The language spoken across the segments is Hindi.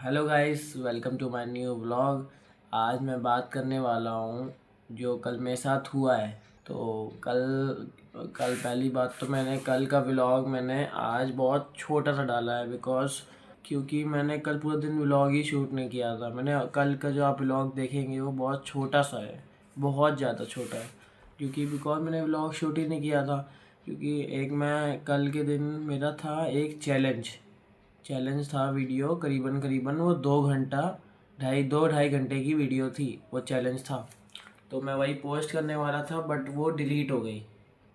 Hello guys, welcome to my new vlog. आज मैं बात करने वाला हूँ जो कल मेरे साथ हुआ है। तो कल कल पहली बात तो मैंने कल का व्लॉग मैंने आज बहुत छोटा सा डाला है क्योंकि मैंने कल पूरा दिन व्लॉग ही शूट नहीं किया था। मैंने कल का जो आप व्लॉग देखेंगे वो बहुत छोटा सा है, बहुत ज़्यादा छोटा है, बिकॉज मैंने व्लॉग शूट ही नहीं किया था। क्योंकि एक मैं कल के दिन मेरा था एक चैलेंज था वीडियो, करीबन करीबन वो 2 घंटा दो ढाई घंटे की वीडियो थी, वो चैलेंज था। तो मैं वही पोस्ट करने वाला था बट वो डिलीट हो गई।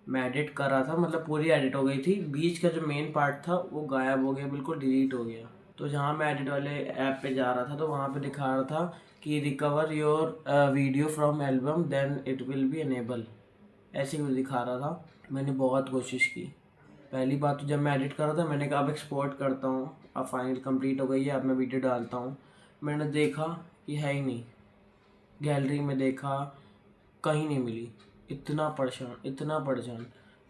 मैं एडिट कर रहा था, मतलब पूरी एडिट हो गई थी, बीच का जो मेन पार्ट था वो गायब हो गया, बिल्कुल डिलीट हो गया। तो जहाँ मैं एडिट वाले ऐप पे जा रहा था तो वहाँ पे दिखा रहा था कि recover your video from album then it will be enable, ऐसे कुछ दिखा रहा था। मैंने बहुत कोशिश की। पहली बात तो जब मैं एडिट कर रहा था मैंने कहा अब एक्सपोर्ट करता हूँ, अब फाइनल कंप्लीट हो गई है, अब मैं वीडियो डालता हूँ। मैंने देखा कि है ही नहीं, गैलरी में देखा कहीं नहीं मिली। इतना परेशान।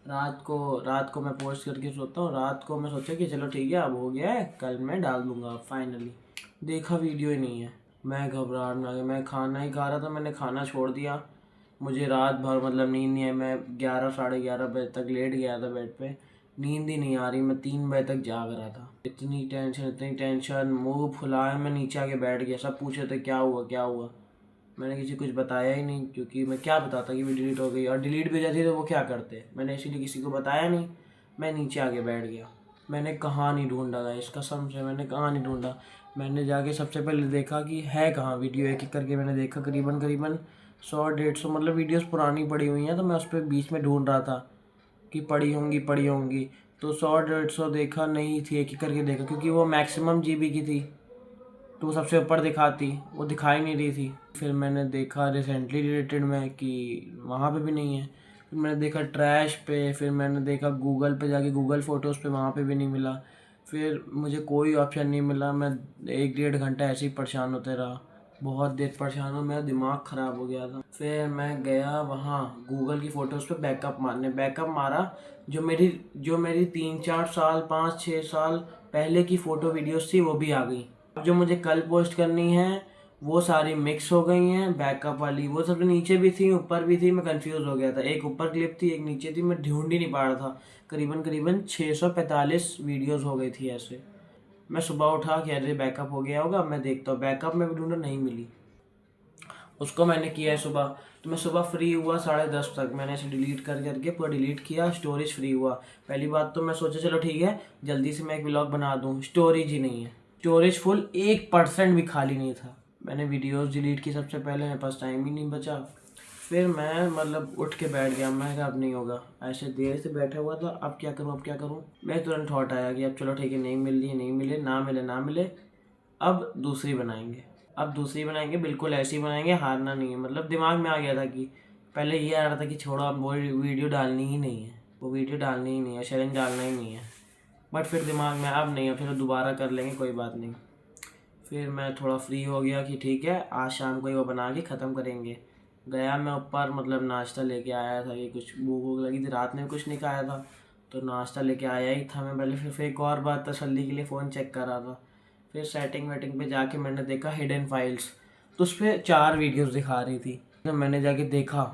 रात को मैं पोस्ट करके सोता हूँ। रात को मैं सोचा कि चलो ठीक है, अब हो गया है, कल मैं डाल दूँगा। फाइनली देखा वीडियो ही नहीं है। मैं घबराहट में आ गया। मैं खाना ही खा रहा था, मैंने खाना छोड़ दिया। मुझे रात भर मतलब नींद नहीं आई। मैं 11 साढ़े 11 बजे तक लेट गया था बेड पे, नींद ही नहीं आ रही। मैं 3 बजे तक जाग रहा था। इतनी टेंशन, मुंह फुलाए मैं नीचे आके बैठ गया। सब पूछे थे क्या हुआ क्या हुआ। मैंने किसी को कुछ बताया ही नहीं, क्योंकि मैं क्या बताता कि वो डिलीट हो गई, और डिलीट भी जाती तो वो क्या करते। मैंने इसीलिए किसी को बताया नहीं, मैं नीचे आके बैठ गया। मैंने कहाँ नहीं ढूंढा था, इस कसम से मैंने कहाँ नहीं ढूंढा। मैंने जाके सबसे पहले देखा कि है कहाँ वीडियो, एक एक करके मैंने देखा। करीबन करीबन 100 150 मतलब वीडियोस पुरानी पड़ी हुई हैं। तो मैं उस पर बीच में ढूंढ रहा था कि पड़ी होंगी। तो 100 150 देखा, नहीं थी। एक एक करके देखा, क्योंकि वो मैक्सिमम जीबी की थी तो वो सबसे ऊपर दिखाती, वो दिखाई नहीं रही थी। फिर मैंने देखा रिसेंटली डिलीटेड में कि वहाँ पे भी नहीं है। फिर मैंने देखा ट्रैश पे, फिर मैंने देखा गूगल पे जाके गूगल फ़ोटोज़ पे, वहाँ पे भी नहीं मिला। फिर मुझे कोई ऑप्शन नहीं मिला। मैं 1 1.5 घंटा ऐसे ही परेशान होते रहा। बहुत देर परेशान हुआ, मेरा दिमाग ख़राब हो गया था। फिर मैं गया वहाँ गूगल की फ़ोटोज़ पे बैकअप मारने। बैकअप मारा, जो मेरी 3 4 साल 5 6 साल पहले की फ़ोटो वीडियोस थी वो भी आ गई। अब जो मुझे कल पोस्ट करनी है वो सारी मिक्स हो गई हैं। बैकअप वाली वो सब नीचे भी थी ऊपर भी थी, मैं कंफ्यूज हो गया था। एक ऊपर क्लिप थी, एक नीचे थी, मैं ढूंढ ही नहीं पा रहा था। करीबन करीबन 645 वीडियोस हो गई थी ऐसे। मैं सुबह उठा कि अरे बैकअप हो गया होगा, मैं देखता हूँ। बैकअप में भी ढूंढा, नहीं मिली। उसको मैंने किया है सुबह। तो मैं सुबह फ्री हुआ 10:30 तक, मैंने ऐसे डिलीट कर करके पूरा डिलीट किया। स्टोरेज फ्री हुआ। पहली बात तो मैं सोचा चलो ठीक है, जल्दी से मैं एक व्लॉग बना दूँ। स्टोरेज ही नहीं है, स्टोरेज फुल, 1% भी खाली नहीं था। मैंने वीडियोस डिलीट की सबसे पहले, मेरे पास टाइम ही नहीं बचा। फिर मैं मतलब उठ के बैठ गया। मैं कहा अब नहीं होगा, ऐसे देर से बैठा हुआ था, अब क्या करूँ। मैं तुरंत थॉट आया कि अब चलो ठीक है, नहीं मिल रही है, नहीं मिले, ना मिले, अब दूसरी बनाएंगे, बिल्कुल ऐसी बनाएंगे, हारना नहीं है। मतलब दिमाग में आ गया था कि पहले ये आ रहा था कि छोड़ो, अब वो वीडियो डालनी ही नहीं है, चैलेंज डालना ही नहीं है। बट फिर दिमाग में अब नहीं है, फिर दोबारा कर लेंगे, कोई बात नहीं। फिर मैं थोड़ा फ्री हो गया कि ठीक है, आज शाम को ही वो बना के ख़त्म करेंगे। गया मैं ऊपर, मतलब नाश्ता लेके आया था कि कुछ भूख भूख लगी थी, रात में कुछ नहीं खाया था तो नाश्ता लेके आया ही था मैं पहले। फिर एक और बात, तसल्ली के लिए फ़ोन चेक कर रहा था। फिर सेटिंग वेटिंग पे जाके मैंने देखा हिडन फाइल्स, तो उस पर 4 वीडियोज़ दिखा रही थी। तो मैंने जाके देखा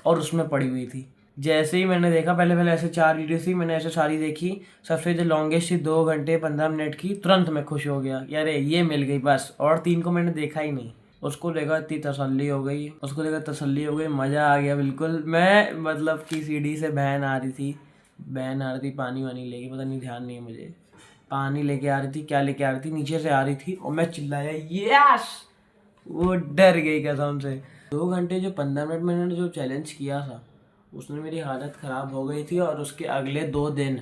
और उसमें पड़ी हुई थी। जैसे ही मैंने देखा, पहले पहले ऐसे 4 वीडियो थी, मैंने ऐसे सारी देखी। सबसे जो लॉन्गेस्ट थी 2 घंटे 15 मिनट की, तुरंत मैं खुश हो गया कि अरे ये मिल गई बस। और 3 को मैंने देखा ही नहीं। उसको देखा, इतनी तसल्ली हो गई, मज़ा आ गया बिल्कुल। मैं मतलब कि सीढ़ी से बहन आ रही थी पानी वानी लेके, पता नहीं, ध्यान नहीं है मुझे। पानी लेके आ रही थी, क्या लेके आ रही थी, नीचे से आ रही थी, और मैं चिल्लाया यस। वो डर गई कसम से। 2 घंटे जो 15 मिनट मैंने जो चैलेंज किया था उसमें मेरी हालत ख़राब हो गई थी। और उसके अगले 2 दिन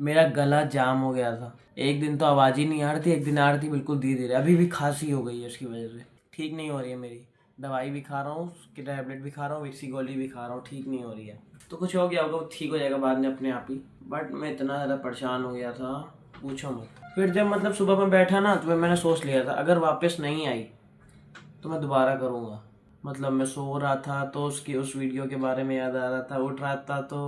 मेरा गला जाम हो गया था। एक दिन तो आवाज़ ही नहीं आ रही थी, एक दिन आ रही थी बिल्कुल धीरे धीरे। अभी भी खांसी हो गई है उसकी वजह से, ठीक नहीं हो रही है मेरी। दवाई भी खा रहा हूँ, उसकी टैबलेट भी खा रहा हूँ, विक्सी गोली भी खा रहा हूँ, ठीक नहीं हो रही है। तो कुछ हो गया होगा, वो ठीक हो जाएगा बाद में अपने आप ही। बट मैं इतना ज़्यादा परेशान हो गया था, पूछो मत। फिर जब मतलब सुबह में बैठा ना, तो मैंने सोच लिया था अगर वापस नहीं आई तो मैं दोबारा करूँगा। मतलब मैं सो रहा था तो उस वीडियो के बारे में याद आ रहा था। उठ रहा था तो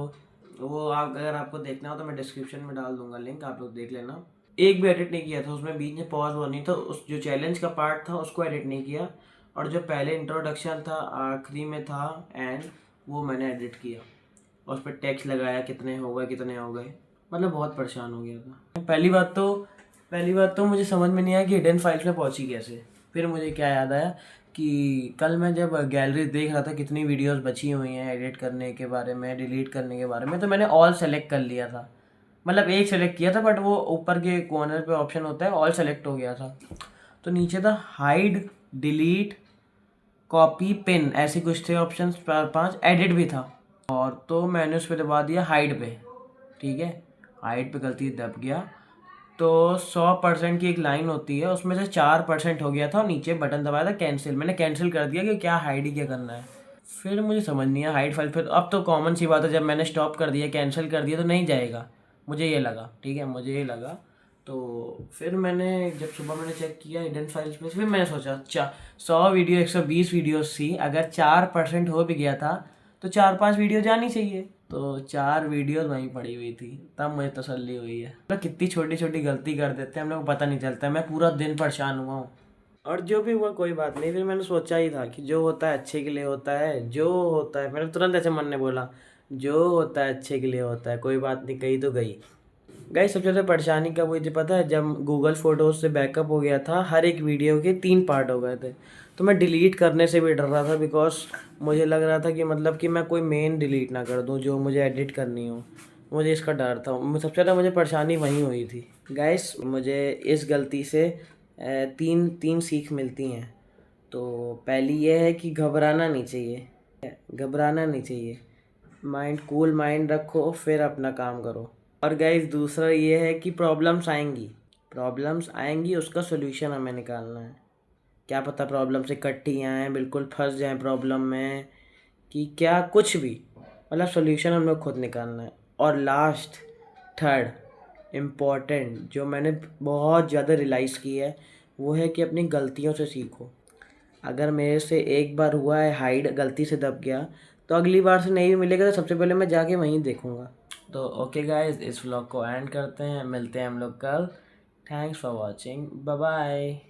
वो अगर आपको देखना हो तो मैं डिस्क्रिप्शन में डाल दूंगा लिंक, आप लोग देख लेना। एक भी एडिट नहीं किया था उसमें, बीच में पॉज वो नहीं था, उस जो चैलेंज का पार्ट था उसको एडिट नहीं किया, और जो पहले इंट्रोडक्शन था आखिरी में था एंड, वो मैंने एडिट किया, और उस पर टेक्स्ट लगाया कितने हो गए कितने हो गए, मतलब बहुत परेशान हो गया था। पहली बात तो मुझे समझ में नहीं आया कि हिडन फाइल्स में पहुंची कैसे। फिर मुझे क्या याद आया कि कल मैं जब गैलरी देख रहा था कितनी वीडियोस बची हुई हैं एडिट करने के बारे में, डिलीट करने के बारे में, तो मैंने ऑल सेलेक्ट कर लिया था, मतलब एक सेलेक्ट किया था, बट वो ऊपर के कॉर्नर पे ऑप्शन होता है, ऑल सेलेक्ट हो गया था। तो नीचे था हाइड, डिलीट, कॉपी, पिन, ऐसे कुछ थे ऑप्शन, 5 एडिट भी था। और तो मैंने उस पर दबा दिया हाइड पे, ठीक है, हाइड पे गलती दब गया, तो 100% की एक लाइन होती है, उसमें से 4% हो गया था, और नीचे बटन दबाया था कैंसिल, मैंने कैंसिल कर दिया कि क्या हाइड ही क्या करना है। फिर मुझे समझ नहीं आया हाइड फाइल, फिर अब तो कॉमन सी बात है, जब मैंने स्टॉप कर दिया कैंसिल कर दिया तो नहीं जाएगा, मुझे ये लगा, ठीक है, मुझे ये लगा। तो फिर मैंने जब सुबह मैंने चेक किया हिडन फाइल्स में, फिर मैंने सोचा अच्छा 120 वीडियोस थी, अगर 4% हो भी गया था तो 4-5 वीडियो जानी चाहिए, तो 4 वीडियोस वहीं पड़ी हुई थी, तब मुझे तसल्ली हुई है। मतलब कितनी छोटी छोटी गलती कर देते हैं हम लोग, पता नहीं चलता, मैं पूरा दिन परेशान हुआ हूँ। और जो भी हुआ कोई बात नहीं, फिर मैंने सोचा ही था कि जो होता है अच्छे के लिए होता है, जो होता है, मैंने तुरंत ऐसे मन ने बोला, जो होता है अच्छे के लिए होता है, कोई बात नहीं, गई तो गई। गाइस सबसे ज़्यादा परेशानी कब हुई थी पता है, जब गूगल फ़ोटोज़ से बैकअप हो गया था, हर एक वीडियो के 3 पार्ट हो गए थे, तो मैं डिलीट करने से भी डर रहा था, बिकॉज मुझे लग रहा था कि मतलब कि मैं कोई मेन डिलीट ना कर दूं जो मुझे एडिट करनी हो, मुझे इसका डर था। सबसे ज़्यादा मुझे परेशानी वहीं हुई थी। गाइस मुझे इस गलती से तीन सीख मिलती हैं। तो पहली ये है कि घबराना नहीं चाहिए, घबराना नहीं चाहिए, माइंड कूल माइंड रखो, फिर अपना काम करो। और गाइस दूसरा ये है कि प्रॉब्लम्स आएंगी, उसका सोल्यूशन हमें निकालना है। क्या पता प्रॉब्लम से इकट्ठी आएँ, बिल्कुल फंस जाएं प्रॉब्लम में, कि क्या कुछ भी, मतलब सोल्यूशन हम लोग खुद निकालना है। और लास्ट, थर्ड इम्पॉर्टेंट जो मैंने बहुत ज़्यादा रियलाइज़ की है, वो है कि अपनी गलतियों से सीखो। अगर मेरे से एक बार हुआ है हाइड, गलती से दब गया, तो अगली बार से नहीं भी मिलेगा तो सबसे पहले मैं जाके वहीं देखूंगा। तो ओके गाइस, इस व्लॉग को एंड करते हैं, मिलते हैं हम लोग कल। Thanks for watching, bye bye.